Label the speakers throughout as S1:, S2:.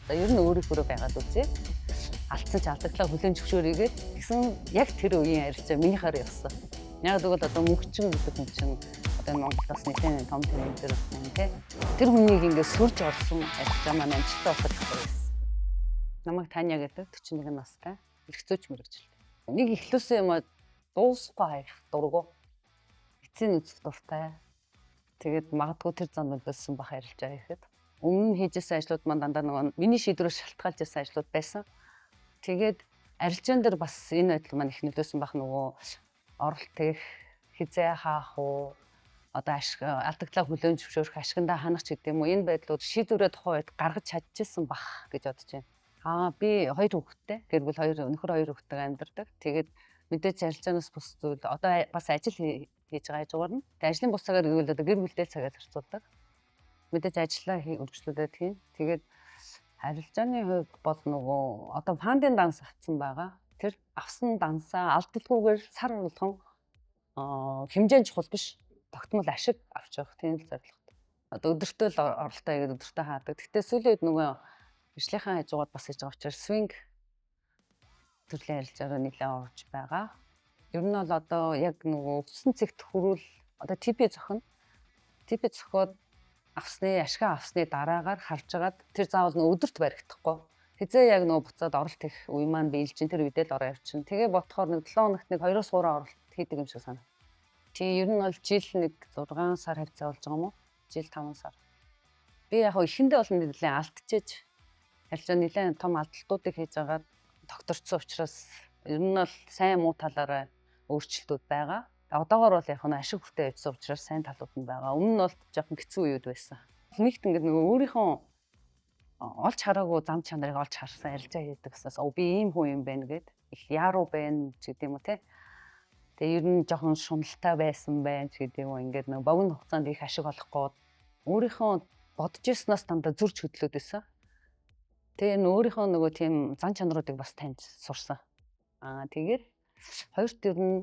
S1: За ер нь өөрийнхөө байгаад үзье. Алдсан ч алдагдлаа хүлээн зөвшөөрийгээд тэгсэн яг тэр үеийн арилжаа миний хараа явсан. Яг тэгвэл одоо мөнгөчин гэдэг хүн чинь одоо энэ Монголд бас нэлээд том тэмдэгтэр байна тий. Тэр хүнийг ингээд сүрж орсон арилжаа маань амжилттай болоход явах байсан. Намайг Таня гэдэг 41 настай эрхцөөч мэрэгчлээ. Нэг ихлүүлсэн юм дуусахгүй хаях дургу. Эцсийн үзэх дуртай. Тэгээд магадгүй тэр зам байсан бах арилжаа хийхэд. Өмнө хийжсэн ажлууд маань дандаа нөгөө миний шийдвэрээр шалтгаалж байсан ажлууд байсан. Тэгээд арилжаан дээр бас энэ байдал маань их нөлөөсөн бах нөгөө оролт их хизээ хаах уу одоо алдагдлаа хүлээн зөвшөөрөх ашигндаа ханах ч гэдэг юм уу энэ байдлууд шийдвэрээ тухайн үед гаргаж чадчихсан бах гэж бодож байна. Би 2 хүүхэдтэй. Гэр бүл 2 хүүхэдтэй амьдардаг. Тэгээд мэдээж арилжаанаас бус зүйл одоо бас ажил хийж байгаа ажгаар нь. Тэгээд ажлын бус цагаар гэвэл одоо гэр бүлдээ цагаа зарцуулдаг. Мэдээж ажиллаа үргэлжлүүлээд хийн. Тэгээд арилжааны хувьд бол нөгөө одоо фандын данс авсан байгаа. Тэр авсан дансаа алдалгүйгээр сар болгон хэмжээнд чухал биш тогтмол ашиг авч явах тийм л зорилготой. Одоо өдөртөө л оролтоо хийгээд өдөртөө хаадаг. Гэхдээ сүүлийн үед нөгөө ажлынхаа хажуугаар бас хийж байгаа учраас swing төрлийн арилжаагаар нэлээд орж байгаа. Ер нь бол одоо яг нөгөө өссөн цэгт хүрүүл одоо TP зохино. TP зохиод ашгаа авсны дараагаар харж агаад тэр заавал нөгөө өдөрт баригдахгүй. Хизээ яг нөгөө буцаад оролт их үе маань биелж ин тэр үедээ л ороо явчихна. Тэгээ бодохоор нэг 7 хоногт нэг 2-3 оролт хийдэг юм шиг санагдав. Ер нь бол жил нэг 6 сар хавцаа болж байгаа юм уу? Жил 5 сар. Би яг эхэндээ бол нэлээд алдчихэж арилжаа нэлээд том алдалтуудыг хийж агаад докторцсон учраас ер нь бол сайн муу талаараа өөрчлөлтүүд байгаа. Одоогоор бол яг нь ашиг хүртээ явьсан учраас сайн талууд нь байгаа. Өмнө нь бол жоохон хэцүү үед байсан. Нэгт ингээд нөгөө өөрийнхөө олж хараагүй зам чанарыг олж харсан арилжаа хийдэг басаас би ийм хүн юм байна гэд их яруу байна ч гэдэм үү те. Тэгээ ер нь жоохон шуналтай байсан байна ч гэдэм үү ингээд нөгөө богино хугацаанд их ашиг олохгүй өөрийнхөө бодож ирснаас дандаа зурж хөдлөөд байсан. Тэгээ өөрийнхөө нөгөө тийм зан чанаруудыг бас таньж сурсан. Тэгээд хоёрт ер нь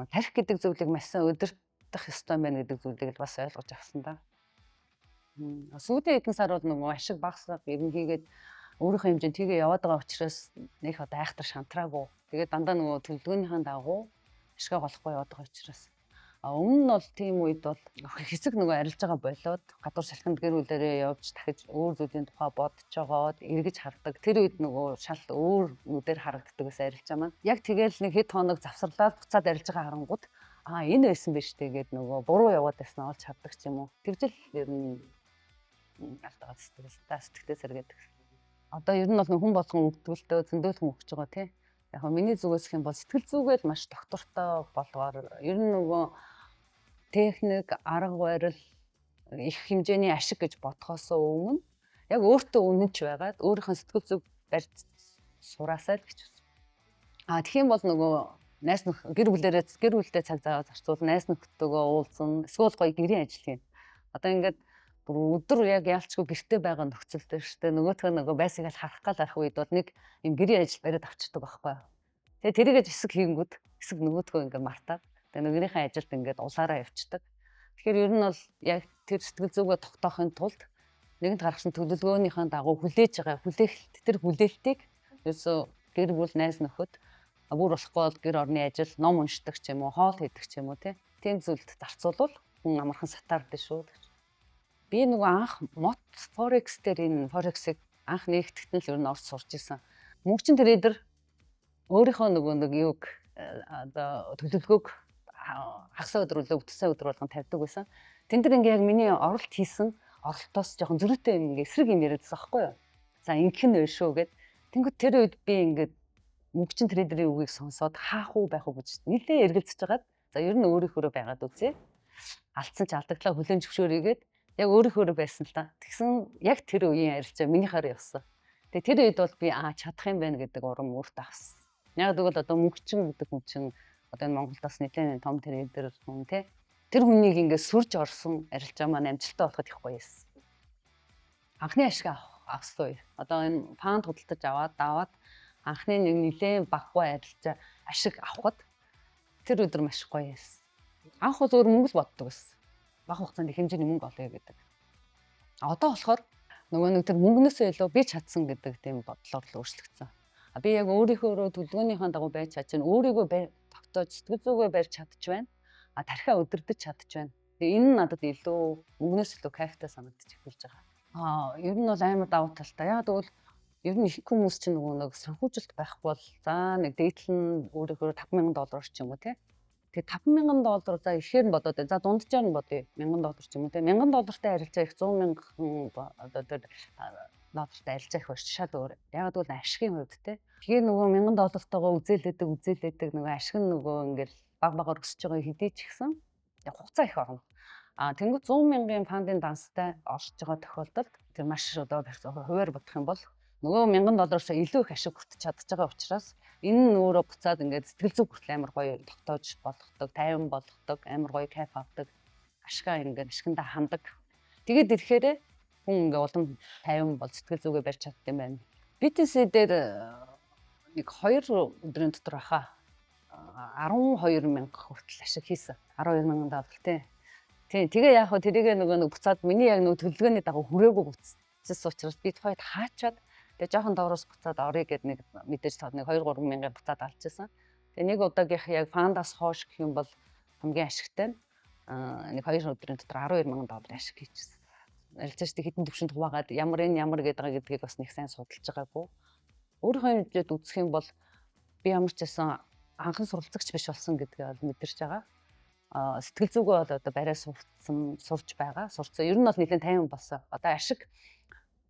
S1: тарих гэдэг зүйлийг маш сайн удирдах ёстой байна гэдэг зүйлийг бас ойлгож авсан да. Сүүлийн хэдэн сар бол нөгөө ашиг багасгах ер нь хийгээд өөрийнхөө хэмжээнд тгээ яваад байгаа учраас нэг одоо айхтар шантраагүй. Тэгээд дандаа нөгөө төлөвлөгөөнийхэн дагуу ашиг олохгүй яваад байгаа учраас. Өмнө нь бол тийм үед бол хэсэг нөгөө арилж байгаа болоод гадуур салхинд гэр бүлээрээ явж дахиж өөр зүйлийн тухай бодож жогоод эргэж хардаг. Тэр үед нөгөө шал өөр нүдээр харагддаг гэсэн арилжаа маань. Яг тэгэл нэг хэд хоног завсарлаад буцаад арилж байгаа харангууд энэ байсан биз дээ гэд нөгөө буруу яваад байснаа олж хардаг ч юм уу. Тэгжэл ер нь алдаад сэтгэлдээ сэргээд. Одоо ер нь бол хүн болгон өгдөлтөө зөндөөлхөн өгч байгаа тий. Яг миний зүгээс хэм бол сэтгэл зүгээл маш доктортой болгоор ер нь нөгөө техник, арга барил их хэмжээний ашиг гэж бодхоос өмнө яг өөртөө үнэнч байгаад өөрийнхөө сэтгэл зүг барьж сураасаа л гэж байна. Тэгэх юм бол нөгөө найс нөх гэр бүлдээ цаг зав зарцуул, найс нөхдөдөө уулзсан, эсвэл гоё гэрийн ажил хийн. Одоо ингээд өдөр яг яалчгүй гэртээ байгаа нөхцөл дээр штэ нөгөө байсыг л харах гал арах үед бол нэг юм гэрийн ажил бариад авчирдаг байхгүй. Тэгээ тэрийгэж хэсэг хийнгүүд хэсэг нөгөөдгөө ингээд мартаад тэгээ нөгөөрийнхөө ажилд ингээд улаараа явцдаг. Тэгэхээр ер нь бол яг тэр сэтгэл зүгээ тогтоохын тулд нэгэнт гаргасан төлөвлөгөөнийхөө дагуу хүлээж байгаа тэр хүлээлтийг ерөөсөө гэр бүл найз нөхөд бүр болохгүй бол гэр орны ажил ном уншдаг ч юм уу хоол хийдэг ч юм уу тийм зүйлд зарцуулвал хүн амархан сатаардаг шүү гэж. Би нөгөө анх мот форекс дээр энэ форексыг анх нэгтгэхэд нь л ер нь орж сурч исэн. Мөнгөчин трейдер өөрийнхөө нөгөө нэг юуг одоо төлөвлөгөөг хагас өдрөөлөө бүтсэн өдөр болгон тавьдаг байсан. Тэн дээр ингээ яг миний оролт хийсэн оролтоос жоохон зөрүүтэй юм ингээ эсрэг юм яриадсан байхгүй юу. За ингэх нь биш шүү гэд. Тэнгүүд тэр үед би ингээд мөнгөчин трейдерийн үгийг сонсоод хаах уу байх уу гэж нэлээ эргэлзэж байгаад за ер нь өөрийнхөө байгаад үзье. Алдсан ч алдагдлаа хүлээн зөвшөөрийгээд яг өөрийнхөө байсан л та. Тэгсэн яг тэр үеийн арилжаа миний хараа явсан. Тэгээ тэр үед бол би чадах юм байна гэдэг урам өөртөө авсан. Яг тэгвэл одоо мөнгөчин гэдэг хүн чинь одоо энэ Монголдоос нэлээд том трейдер хүн тий. Тэр хүнийг ингээд сүрж орсон арилжаа маань амжилттай болоход их гоё юмсан. Анхны ашиг авсан үе. Одоо энэ фаунд худалдаж аваад анхны нэг нэлээд баггүй арилжаа ашиг авахд тэр өдөр маш гоё юмсан. Анх зөвөр мөнгө л боддог байсан. Бага хугацаанд их хэмжээний мөнгө олъё гэдэг. Одоо болохоор Нөгөө нэг тэр мөнгнөөсөө илүү би чадсан гэдэг тийм бодлоор л өөрчлөгдсөн. Би яг өөрийнхөө төлөвлөгөөнийхөө дагуу байж чадчихна. Өөрийгөө тогтоож сэтгэл зүгөө барьж чадчих байна. Тархиа удирдах чадчих байна. Тэгээ энэ нь надад илүү мөнгнөөс илүү кайфтай санагдчих эхэлж байгаа. Ер нь бол амар давуу талтай. Яг тэгвэл ер нь их хүмүүс чинь нөгөө нэг санхүүжилт байхгүй бол за нэг дээдл нь өөрийнхөө $5,000 ч юм уу тий. Тэгээ $5,000 за ихээр нь бодоод за дунджаар нь бодъё. $1,000 ч юм уу тий. $1,000-тай харилцаа их $100,000 одоо тэр доллартай харилцаа их болж шал өөр. Яг тэгвэл ашигын хувьд тий. Тэгээ нөгөө $1,000-тойгоо үзээлээдэг нөгөө ашиг нь нөгөө ингээл баг багаар өсөж байгаа хэдий ч ихсэн яг хугацаа их орно. Тэнгуү 100,000-ын фандын данстай орж байгаа тохиолдолд тэр маш одоо хуваар бодох юм бол нөгөө $1,000-оос илүү их ашиг хүртэж чадж байгаа учраас энэ нь өөрөө буцаад ингээд сэтгэл зүг хүртэл амар гоё тогтоож болгодог, тайван болгодог, амар гоё кайф авдаг. Ашгаа ингээд ашигтаа хандаг. Тэгээд ирэхээр хүн ингээд улам тайван бол сэтгэл зүгээ барьж чаддаг юм байна. BTC дээр нэг 2 өдрийн дотор хаа $12,000 хүртэл ашиг хийсэн. $12,000 тий. Тэгээ яг хөө тэрийг нөгөө буцаад миний яг нөгөө төлөвлөгөөний дагуу хүрээгүй буцчихсан учраас би тухайд хаачаад тэгээ жоохон доороос буцаад орё гэд нэг мэдээж таад нэг 2-3 мянган буцаад алчсан. Тэгээ нэг удаагийнх яг фандаас хоош гэх юм бол хамгийн ашигтай нь нэг 2 өдрийн дотор $12,000 ашиг хийчихсэн. Арилжаач хэдэн төвшөнд хуваагаад ямар гэдэг гэдгийг бас нэг сайн судалж байгаагүй. Өөрийнхөө хэмжээд үзэх юм бол би ямар ч байсан анхан суралцагч биш болсон гэдгээ мэдэрч байгаа. Сэтгэл зүгөө бол одоо барай сурж байгаа. Сурцсан. Ер нь бол нэлээд тайван болсон. Одоо ашиг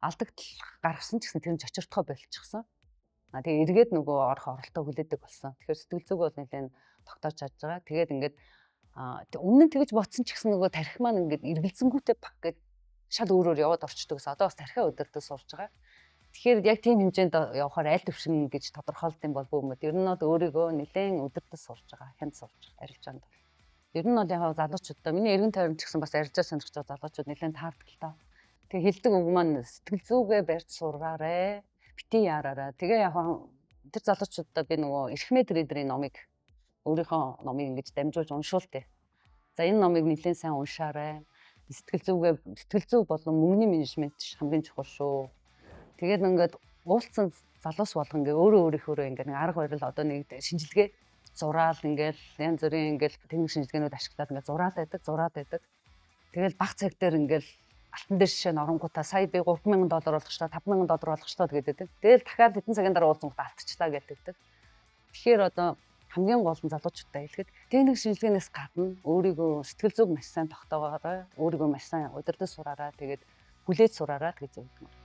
S1: алдагдал гаргасан ч гэсэн тэр нь чочирдохоо болчихсон. Тэгээ эргээд нөгөө орох оролтоо хүлээдэг болсон. Тэгэхээр сэтгэл зүг бол нэлээд тогтоож чадж байгаа. Тэгээд ингээд өмнө нь тэгж бодсон ч гэсэн нөгөө тарих маань ингээд эргэлзэнгүүтээ баг гэд шал өөрөөр яваад орчдөг гэсэн. Одоо бас тарихаа өдөртөө сурж байгаа. Тэгэхээр яг тийм хэмжээнд явахаар аль төвшин гэж тодорхойлт юм бол бөөмөд ер нь бол өөрийгөө нэлээд өдөртөө сурж байгаа. Хянд сурж арилжаанд. Ер нь бол яг залуучуудаа миний эргэн тойронд ч гэсэн бас арилжаа сонирхож байгаа залуучууд нэлээд таардаг л та. Тэгээ хэлдэг үг маань сэтгэл зүгээ барьж сураарэ. Бити яраараа. Тэгээ яг тэр залуучуудаа би нөгөө Эрхмээ трейдерийн номыг өөрийнхөө номыг ингэж дамжуулж уншуултыг. За энэ номыг нэлээд сайн уншаарай. Сэтгэл зүг болон мөнгөний менежмент хамгийн чухал шүү. Тэгээд ингээд уулцсан залуус болгон ингээ өөрийнхөө ингээ нэг арга барил одоо нэг шинжилгээ зураал ингээл янз бүрийн ингээл техник шинжилгээнүүд ашиглаад ингээ зураад байдаг. Тэгэл баг цаг дээр ингээл алтан дээр жишээ нь оронгуудаа сая би $3,000 болгочлоо, $5,000 болгочлоо гэдэг. Тэгэл дахиад хэдэн цагийн дараа уулзсангууд алдчихлаа гэдэг. Тэгэхээр одоо хамгийн гол нь залуучуудаа хэлэхэд техник шинжилгээнээс гадна өөрийгөө сэтгэл зүг маш сайн тогтоогоорой, өөрийгөө маш сайн удирдах сураарай, тэгээд хүлээж сураарай гэж зөвлөдөг.